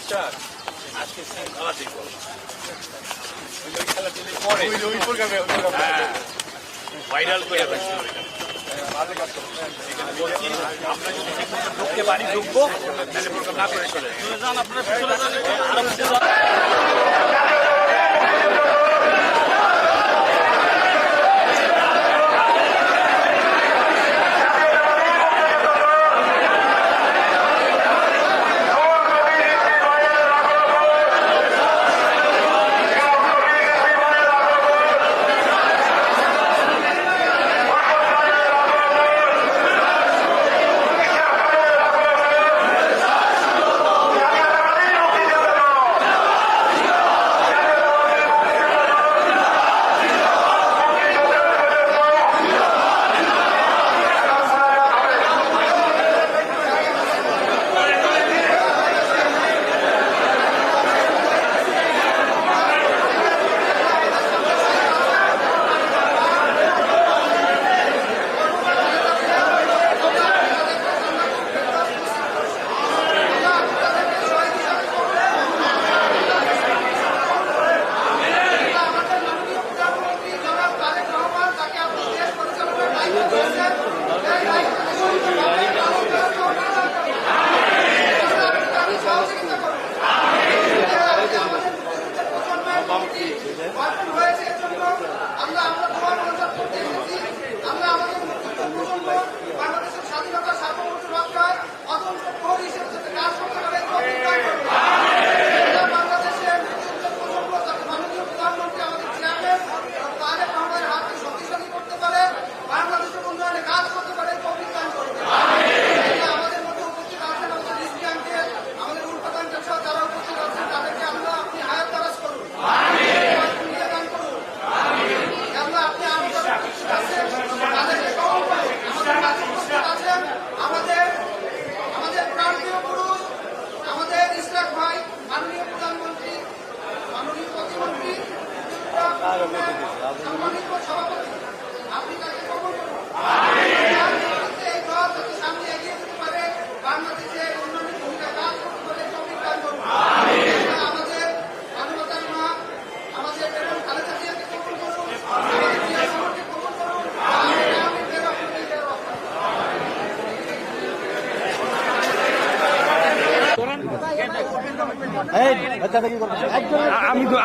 বিশ্বাস আজকে শৃঙ্খলা দিব খেলা দিলে পরে ভাইরাল করে বলছি আমরা যদি ঢুকতে পারি ঢুকবো তাহলে প্রোগ্রাম না করে চলে যান আপনারা চলে যান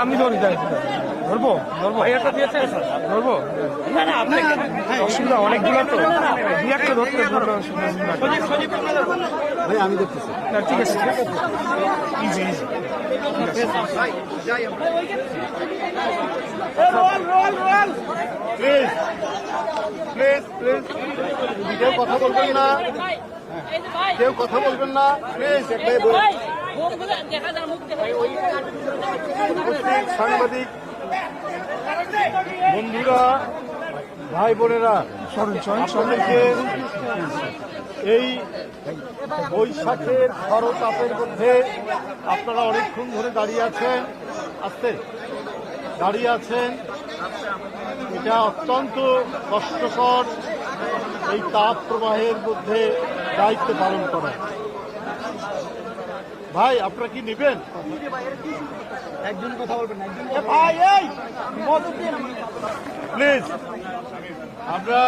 আমি ধরবো একটা দিয়েছে ধরবো না না আপনার অসুবিধা অনেকগুলো তো দু একটা ধরতে ভাই আমি দেখতেছি না ঠিক আছে ইজি ইজি প্লিজ কেউ কথা বলবেন না কেউ কথা বলবেন না প্লিজ সাংবাদিক বন্ধুরা ভাই বোনেরা আপনাদেরকে এই বৈশাখের খরতাপের মধ্যে আপনারা অনেকক্ষণ ধরে দাঁড়িয়ে আছেন এটা অত্যন্ত কষ্টকর এই তাপ প্রবাহের মধ্যে দায়িত্ব পালন করা। ভাই আপনারা কি নেবেন? একজন কথা বলবেন ভাই এই প্লিজ আমরা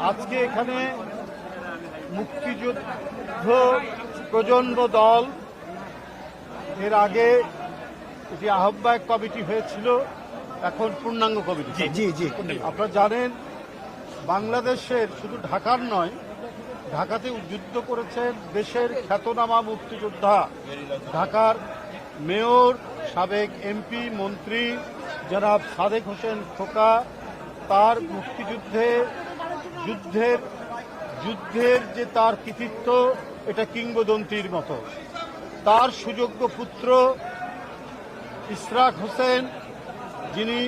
আজকে এখানে মুক্তিযুদ্ধ প্রজন্ম দল এর আগে এটি আহ্বায়ক কমিটি হয়েছিল, এখন পূর্ণাঙ্গ কমিটি। জি আপনারা জানেন বাংলাদেশের শুধু ঢাকার নয়, ঢাকাতে যুদ্ধ করেছেন দেশের খ্যাতনামা মুক্তিযোদ্ধা, ঢাকার মেয়র, সাবেক এমপি, মন্ত্রী জনাব সাদেক হোসেন খোকা। তার যুদ্ধের যে তার কৃতিত্ব, এটা কিংবদন্তির মতো। তার সুযোগ্য পুত্র ইশরাক হোসেন, যিনি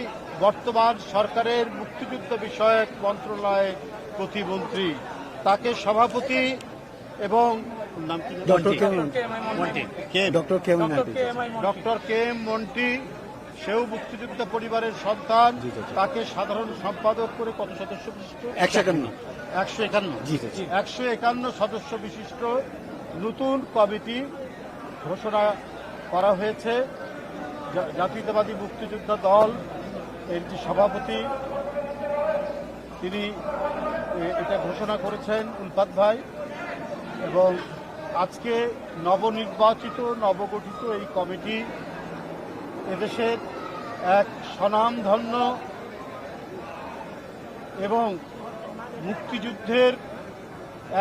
বর্তমান সরকারের মুক্তিযুদ্ধ বিষয়ক মন্ত্রণালয়ের প্রতিমন্ত্রী, তাকে সভাপতি এবং ডক্টর কে এম মন্টি, সেও মুক্তিযোদ্ধা পরিবারের সন্তান, তাকে সাধারণ সম্পাদক করে কত সদস্য বিশিষ্ট 151 সদস্য বিশিষ্ট নতুন কমিটি ঘোষণা করা হয়েছে। জাতীয়তাবাদী মুক্তিযোদ্ধা দল এর যে সভাপতি তিনি এটা ঘোষণা করেছেন উল্পাত ভাই, এবং আজকে নবনির্বাচিত নবগঠিত এই কমিটি এদেশের এক স্বনামধন্য এবং মুক্তিযুদ্ধের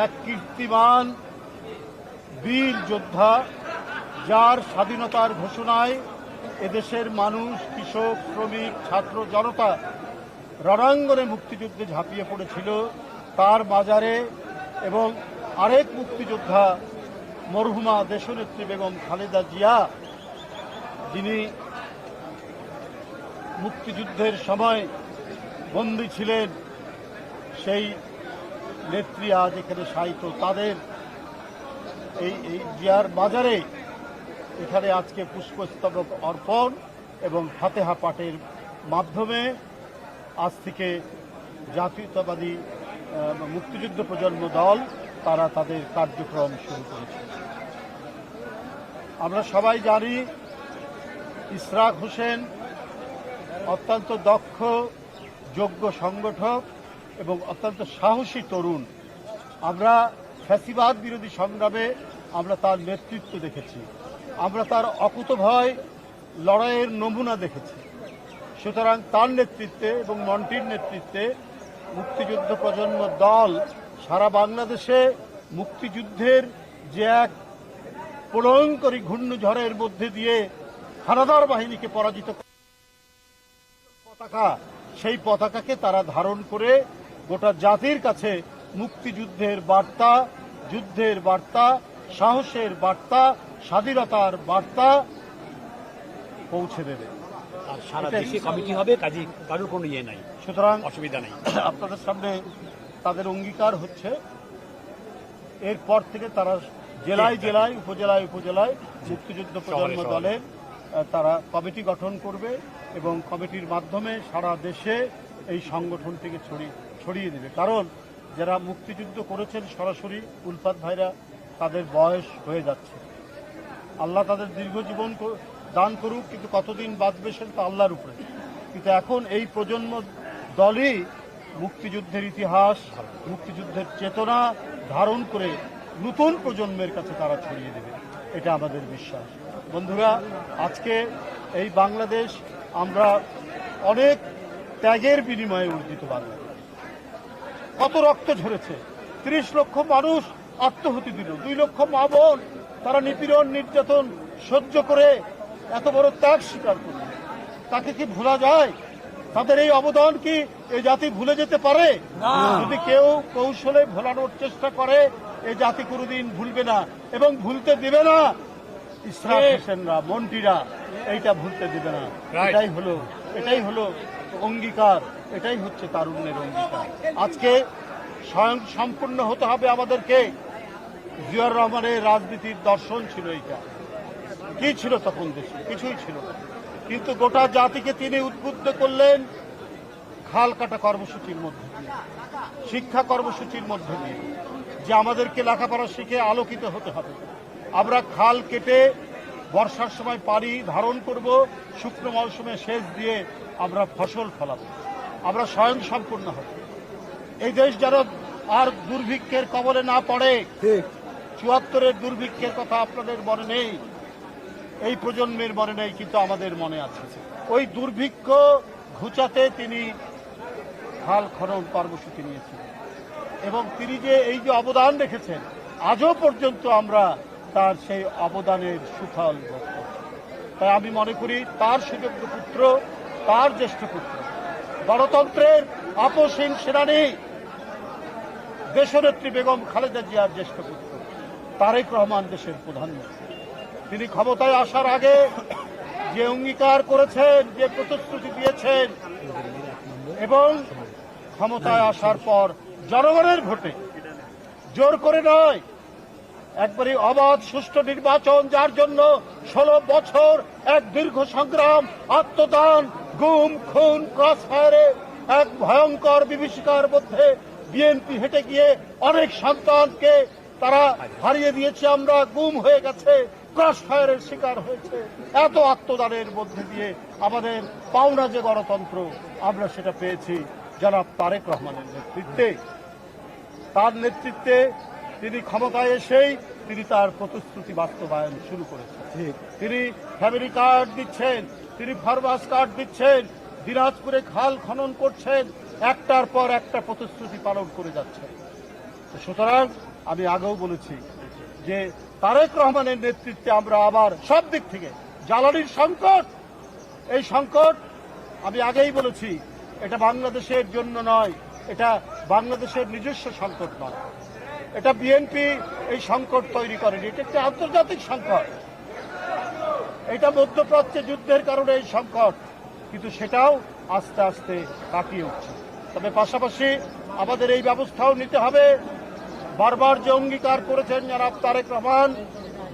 এক কীর্তিমান বীর যোদ্ধা, যার স্বাধীনতার ঘোষণায় এদেশের মানুষ, কৃষক, শ্রমিক, ছাত্র জনতা রণাঙ্গনে মুক্তিযুদ্ধে ঝাঁপিয়ে পড়েছিল, তার মাজারে এবং আরেক মুক্তিযোদ্ধা মরহুমা দেশনেত্রী বেগম খালেদা জিয়া, যিনি মুক্তিযুদ্ধের সময় বন্দী ছিলেন, সেই নেত্রী আজ এখানে শায়িত, তাদের এই জিয়ার বাজারে এখানে আজকে পুষ্পস্তবক অর্পণ এবং ফাতেহা পাঠের মাধ্যমে আজ থেকে জাতীয়তাবাদী মুক্তিযুদ্ধ প্রজন্ম দল তারা তাদের কার্যক্রম শুরু করেছে। আমরা সবাই জানি ইশরাক হোসেন অত্যন্ত দক্ষ, যোগ্য সংগঠক এবং অত্যন্ত সাহসী তরুণ। আমরা ফ্যাসিবাদ বিরোধী সংগ্রামে আমরা তার নেতৃত্ব দেখেছি, আমরা তার অকুতভয় লড়াইয়ের নমুনা দেখেছি। সুতরাং তার নেতৃত্বে এবং মন্টির নেতৃত্বে মুক্তিযুদ্ধ প্রজন্ম দল সারা বাংলাদেশে মুক্তিযুদ্ধের যে এক প্রলয়ঙ্করী ঘূর্ণিঝড়ের মধ্যে দিয়ে হানাদার বাহিনীকে পরাজিত পতাকা, সেই পতাকাকে তারা ধারণ করে গোটা জাতির কাছে মুক্তিযুদ্ধের বার্তা, যুদ্ধের বার্তা, সাহসের বার্তা, স্বাধীনতার বার্তা পৌঁছে দেবে। আর সারা দেশে কমিটি হবে, কাজে কারোর কোনো ইয়ে নাই, সুতরাং অসুবিধা নেই। আপনাদের সামনে তাদের অঙ্গীকার হচ্ছে এরপর থেকে তারা জেলায় জেলায়, উপজেলায় উপজেলায় মুক্তিযুদ্ধ প্রজন্ম দলের তারা কমিটি গঠন করবে এবং কমিটির মাধ্যমে সারা দেশে এই সংগঠনটিকে ছড়িয়ে দেবে। কারণ যারা মুক্তিযুদ্ধ করেছেন সরাসরি উল্পাত ভাইরা, তাদের বয়স হয়ে যাচ্ছে। আল্লাহ তাদের দীর্ঘ জীবন দান করুক, কিন্তু কতদিন বাঁচবে সেটা তো আল্লাহর উপরে। কিন্তু এখন এই প্রজন্ম দলই মুক্তিযুদ্ধের ইতিহাস, মুক্তিযুদ্ধের চেতনা ধারণ করে নতুন প্রজন্মের কাছে তারা ছড়িয়ে দেবে, এটা আমাদের বিশ্বাস। বন্ধুরা, আজকে এই বাংলাদেশ আমরা অনেক ত্যাগের বিনিময়ে অর্জিত বাংলাদেশ। কত রক্ত ঝরেছে, ৩০ লক্ষ মানুষ আত্মহতি দিল, ২ লক্ষ মা বোন তারা নিপীড়ন নির্যাতন সহ্য করে এত বড় ত্যাগ স্বীকার করল। তাকে কি ভোলা যায়? তাদের এই অবদান কি এই জাতি ভুলে যেতে পারে? যদি কেউ কৌশলে ভোলানোর চেষ্টা করে, এই জাতি কোনোদিন ভুলবে না এবং ভুলতে দেবে না। ইশরাক হোসেনরা, মন্টিরা এইটা ভুলতে দেবে না। এটাই হলো অঙ্গীকার, এটাই হচ্ছে তারুণ্যের অঙ্গীকার। আজকে স্বয়ং সম্পূর্ণ হতে হবে আমাদেরকে। জিয়াউর রহমানের রাজনীতির দর্শন ছিল এইটা। কি ছিল তখন দেশে? কিছুই ছিল না, কিন্তু গোটা জাতিকে তিনি উদ্বুদ্ধ করলেন খাল কাটা কর্মসূচির মধ্যে দিয়ে, শিক্ষা কর্মসূচির মধ্যে দিয়ে, যে আমাদেরকে লেখাপড়া শিখে আলোকিত হতে হবে। আমরা খাল কেটে বর্ষার সময় পানি ধারণ করব, শুকনো মৌসুমে সেচ দিয়ে আমরা ফসল ফলাবো, আমরা স্বয়ং সম্পূর্ণ হব। এই দেশ যেন আর দুর্ভিক্ষের কবলে না পড়ে। ৭৪-এর দুর্ভিক্ষের কথা আপনাদের মনে নেই, এই প্রজন্মের মনে নেই, কিন্তু আমাদের মনে আছে। ওই দুর্ভিক্ষ ঘুচাতে তিনি খাল খনন কর্মসূচি নিয়েছিলেন এবং তিনি যে এই যে অবদান রেখেছেন, আজও পর্যন্ত আমরা তার সেই অবদানের সুফল ভোগ করছি। তাই আমি মনে করি তার সুযোগ্য পুত্র, তার জ্যেষ্ঠ পুত্র, গণতন্ত্রের আপসহীন সেনানী দেশনেত্রী বেগম খালেদা জিয়ার জ্যেষ্ঠ পুত্র তারেক রহমান দেশের প্রধানমন্ত্রী। তিনি ক্ষমতায় আসার আগে যে অঙ্গীকার করেছেন, যে প্রতিশ্রুতি দিয়েছেন, এবং ক্ষমতায় আসার পর জনগণের ভোটে, জোর করে নয়, একবারে অবাধ সুষ্ঠু নির্বাচন, যার জন্য ১৬ বছর এক দীর্ঘ সংগ্রাম, আত্মদান, গুম খুন, ক্রস ফায়ারে এক ভয়ঙ্কর বিভীষিকার মধ্যে বিএনপি হেঁটে গিয়ে অনেক সন্তানকে তারা হারিয়ে দিয়েছে, আমরা গুম হয়ে গেছে, ক্রস ফায়ারের শিকার হয়েছে। এত আত্মদানের মধ্যে দিয়ে আমাদের পাওনা যে গণতন্ত্র আমরা সেটা পেয়েছি জনাব তারেক রহমানের নেতৃত্বে। তার নেতৃত্বে তিনি ক্ষমতায় এসেই তিনি তার প্রতিশ্রুতি বাস্তবায়ন শুরু করেছেন। তিনি ফ্যামিলি কার্ড দিচ্ছেন, তিনি ফার্মাস কার্ড দিচ্ছেন, দিনাজপুরে খাল খনন করছেন, একটার পর একটা প্রতিশ্রুতি পালন করে যাচ্ছেন। সুতরাং আমি আগেও বলেছি যে তারেক রহমানের নেতৃত্বে আমরা আবার সব দিক থেকে জ্বালানির সংকট, এই সংকট আমি আগেই বলেছি এটা বাংলাদেশের জন্য নয়, এটা বাংলাদেশের নিজস্ব সংকট নয়, এটা বিএনপি এই সংকট তৈরি করেনি, এটা একটি আন্তর্জাতিক সংকট, এটা মধ্যপ্রাচ্যে যুদ্ধের কারণে এই সংকট, কিন্তু সেটাও আস্তে আস্তে কাটিয়ে উঠছে। তবে পাশাপাশি আমাদের এই ব্যবস্থাও নিতে হবে, বারবার যে অঙ্গীকার করেছেন জনাব তারেক রহমান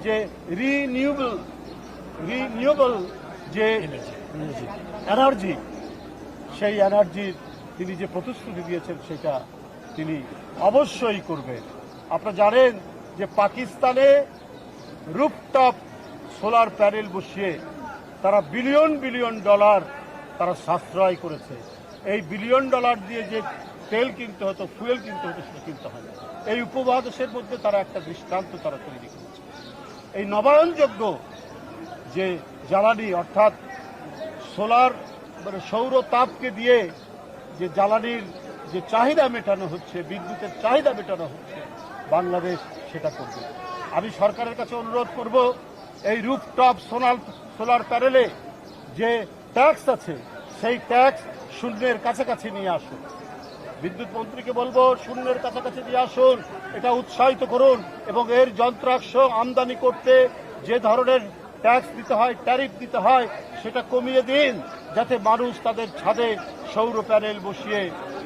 যে রিনিউয়েবল যে এনার্জি, সেই এনার্জির তিনি যে প্রতিশ্রুতি দিয়েছেন সেটা তিনি অবশ্যই করবেন। আপনারা জানেন যে পাকিস্তানে রুফটপ সোলার প্যানেল বসিয়ে তারা বিলিয়ন বিলিয়ন ডলার তারা সাশ্রয় করেছে। এই বিলিয়ন ডলার দিয়ে যে তেল কিনতে হতো, ফুয়েল কিনতে হতো, সেটা কিনতে হয় না। এই উপমহাদেশের মধ্যে তারা একটা দৃষ্টান্ত তারা তৈরি করেছে। এই নবায়নযোগ্য যে জ্বালানি অর্থাৎ সোলার মানে সৌর তাপকে দিয়ে যে জ্বালানির যে চাহিদা মেটানো হচ্ছে, বিদ্যুতের চাহিদা মেটানো হচ্ছে, বাংলাদেশ সেটা করবে। আমি সরকারের কাছে অনুরোধ করব এই রুফটপ সোলার প্যানেলে যে ট্যাক্স আছে সেই ট্যাক্স শূন্যের কাছাকাছি নিয়ে আসুন। বিদ্যুৎ মন্ত্রীকে বলবো শূন্যের কাছাকাছি নিয়ে আসুন, এটা উৎসাহিত করুন এবং এর যন্ত্রাংশ আমদানি করতে যে ধরনের ট্যাক্স দিতে হয়, ট্যারিফ দিতে হয়, সেটা কমিয়ে দিন, যাতে মানুষ তাদের ছাদে সৌর প্যানেল বসিয়ে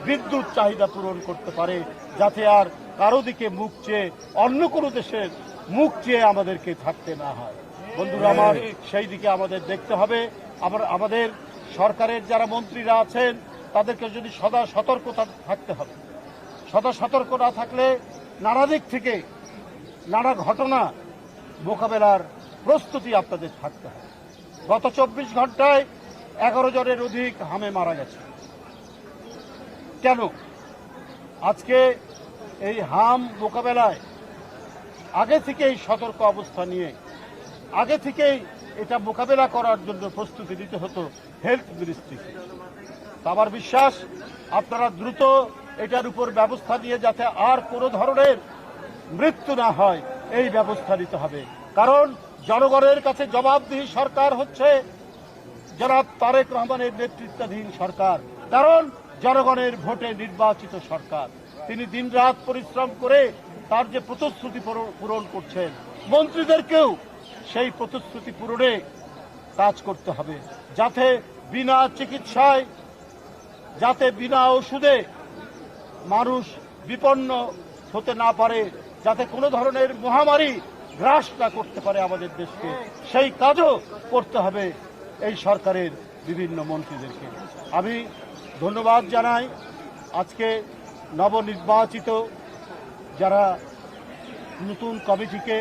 বিদ্যুৎ চাহিদা পূরণ করতে পারে, যাতে আর কারো দিকে মুখ চেয়ে অন্য কোনো দেশের মুখ চেয়ে আমাদেরকে থাকতে না হয়। বন্ধুরা আমার, সেই দিকে আমাদের দেখতে হবে। আমাদের সরকারের যারা মন্ত্রীরা আছেন তাদেরকে যদি সদা সতর্ক থাকতে হবে। সদা সতর্ক না থাকলে নানা দিক থেকে নানা ঘটনা মোকাবেলার প্রস্তুতি আপনাদের থাকতে হবে। গত 24 ঘন্টায় 11 জনের অধিক হামে মারা গেছে। কেন? আজকে এই হাম মোকাবেলায় আগে থেকেই সতর্ক অবস্থা নিয়ে আগে থেকেই এটা মোকাবেলা করার জন্য প্রস্তুতি নিতে হতো হেলথ মিনিস্ট্রিকে। আমার বিশ্বাস আপনারা দ্রুত এটার উপর ব্যবস্থা নিয়ে যাতে আর কোনো ধরনের মৃত্যু না হয় এই ব্যবস্থা নিতে হবে। কারণ জনগণের কাছে জবাবদিহি সরকার হচ্ছে জনাব তারেক রহমানের নেতৃত্বাধীন সরকার, কারণ জনগণের ভোটে নির্বাচিত সরকার। তিনি দিনরাত পরিশ্রম করে তার যে প্রতিশ্রুতি পূরণ করছেন, মন্ত্রীদেরকেও সেই প্রতিশ্রুতি পূরণে কাজ করতে হবে, যাতে বিনা চিকিৎসায়, যাতে বিনা ওষুধে মানুষ বিপন্ন হতে না পারে, যাতে কোনো ধরনের মহামারী গ্রাস না করতে পারে আমাদের দেশকে, সেই কাজও করতে হবে এই সরকারের বিভিন্ন মন্ত্রীদেরকে। আমি ধন্যবাদ জানাই আজকে নবনির্বাচিত যারা নতুন কমিটিকে,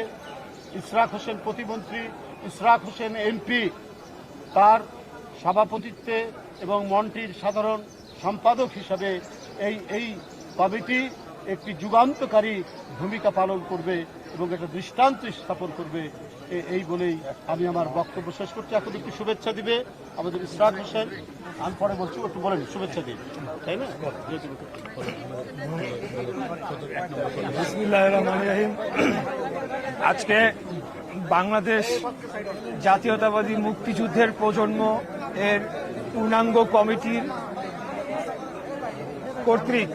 ইশরাক হোসেন প্রতিমন্ত্রী, ইশরাক হোসেন এমপি তার সভাপতিত্বে এবং মন্ত্রীর সাধারণ সম্পাদক হিসাবে এই কমিটি একটি যুগান্তকারী ভূমিকা পালন করবে এবং একটা দৃষ্টান্ত স্থাপন করবে, এই বলেই আমি আমার বক্তব্য শেষ করছি। এখন একটু শুভেচ্ছা দিবে আমাদের ইশরাক হোসেন। আমি পরে বলছি, একটু বলেন শুভেচ্ছা দিন, তাই না? বিসমিল্লাহির রহমানির রহিম। আজকে বাংলাদেশ জাতীয়তাবাদী মুক্তিযুদ্ধের প্রজন্ম এর পূর্ণাঙ্গ কমিটির কর্তৃক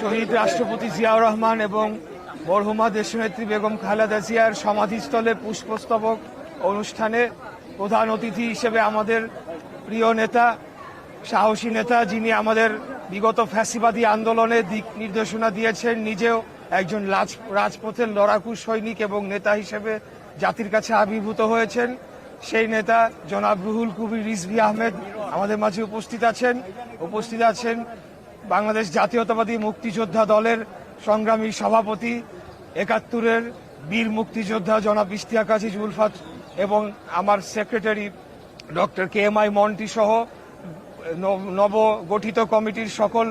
শহীদ রাষ্ট্রপতি জিয়াউর রহমান এবং মরহুমা দেশনেত্রী বেগম খালেদা জিয়ার সমাধিস্থলে পুষ্পস্তবক অনুষ্ঠানে প্রধান অতিথি হিসেবে আমাদের প্রিয় নেতা, সাহসী নেতা, যিনি আমাদের বিগত ফ্যাসিবাদী আন্দোলনে দিক নির্দেশনা দিয়েছেন, নিজেও একজন রাজপথের লড়াকু সৈনিক এবং নেতা হিসেবে জাতির কাছে আবির্ভূত হয়েছেন, সেই নেতা জনাব রুহুল কবির রিজভী আহমেদ আমাদের মাঝে উপস্থিত আছেন বাংলাদেশ জাতীয়তাবাদী মুক্তিযোদ্ধা দলের সংগ্রামী সভাপতি, ৭১-এর বীর মুক্তিযোদ্ধা জনাব ইশতিয়াক আজিজ উলফাত এবং আমার সেক্রেটারি ডক্টর KMI মন্টি সহ নবগঠিত কমিটির সকল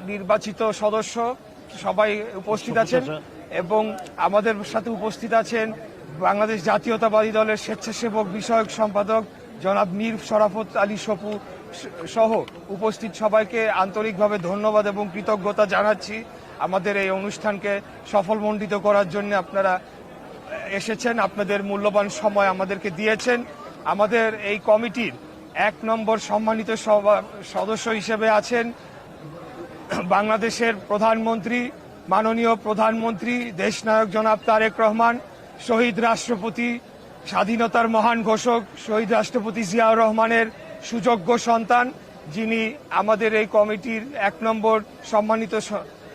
নির্বাচিত সদস্য সবাই উপস্থিত আছেন এবং আমাদের সাথে উপস্থিত আছেন বাংলাদেশ জাতীয়তাবাদী দলের স্বেচ্ছাসেবক বিষয়ক সম্পাদক জনাব মীর শরাফত আলী সপু সহ উপস্থিত সবাইকে আন্তরিকভাবে ধন্যবাদ এবং কৃতজ্ঞতা জানাচ্ছি। আমাদের এই অনুষ্ঠানকে সফলমণ্ডিত করার জন্য আপনারা এসেছেন, আপনাদের মূল্যবান সময় আমাদেরকে দিয়েছেন। আমাদের এই কমিটির 1 নম্বর সম্মানিত সদস্য হিসেবে আছেন বাংলাদেশের প্রধানমন্ত্রী, মাননীয় প্রধানমন্ত্রী দেশনায়ক জনাব তারেক রহমান, শহীদ রাষ্ট্রপতি, স্বাধীনতার মহান ঘোষক শহীদ রাষ্ট্রপতি জিয়াউর রহমানের সুযোগ্য সন্তান, যিনি আমাদের এই কমিটির 1 নম্বর সম্মানিত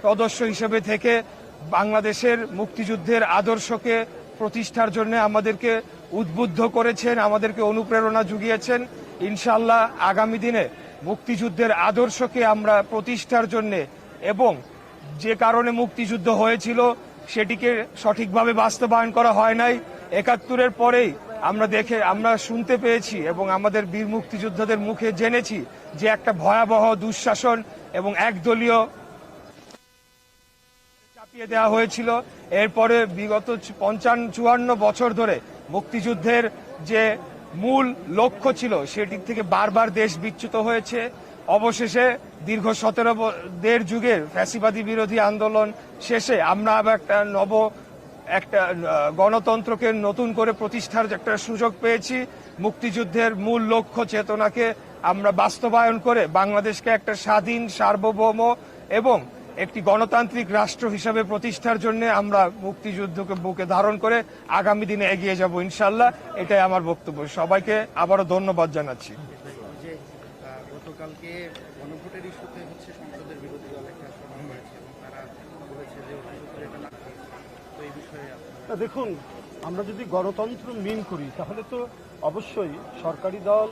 সদস্য হিসেবে থেকে বাংলাদেশের মুক্তিযুদ্ধের আদর্শকে প্রতিষ্ঠার জন্য আমাদেরকে উদ্বুদ্ধ করেছেন, আমাদেরকে অনুপ্রেরণা জুগিয়েছেন। ইনশাআল্লাহ আগামী দিনে মুক্তিযুদ্ধের আদর্শকে আমরা প্রতিষ্ঠার জন্য এবং যে কারণে মুক্তিযুদ্ধ হয়েছিল সেটিকে সঠিকভাবে বাস্তবায়ন করা হয় নাই। ৭১-এর পরেই আমরা শুনতে পেয়েছি এবং আমাদের বীর মুক্তিযোদ্ধাদের মুখে জেনেছি যে একটা ভয়াবহ দুঃশাসন এবং একদলীয় চাপিয়ে দেওয়া হয়েছিল। এরপরে বিগত ৫৫-৫৪ বছর ধরে মুক্তিযুদ্ধের যে মূল লক্ষ্য ছিল সেটির থেকে বারবার দেশ বিচ্যুত হয়েছে। অবশেষে দীর্ঘ ১৭ যুগের ফ্যাসিবাদী বিরোধী আন্দোলন শেষে আমরা আবার একটা গণতন্ত্রকে নতুন করে প্রতিষ্ঠার একটা সুযোগ পেয়েছি। মুক্তিযুদ্ধের মূল লক্ষ্য চেতনাকে আমরা বাস্তবায়ন করে বাংলাদেশকে একটা স্বাধীন, সার্বভৌম এবং একটি গণতান্ত্রিক রাষ্ট্র হিসেবে প্রতিষ্ঠার জন্য আমরা মুক্তিযুদ্ধকে বুকে ধারণ করে আগামী দিনে এগিয়ে যাব ইনশাআল্লাহ। এটাই আমার বক্তব্য। সবাইকে আবারও ধন্যবাদ জানাচ্ছি। গতকালকে গণভোটের ইস্যুতে সংসদের বিরোধী দল একটা সভা হয়েছে এবং তারা বলেছে যে এটা লাগবে। তো এই বিষয়ে দেখুন, আমরা যদি গণতন্ত্র মিন করি তাহলে তো অবশ্যই সরকারি দল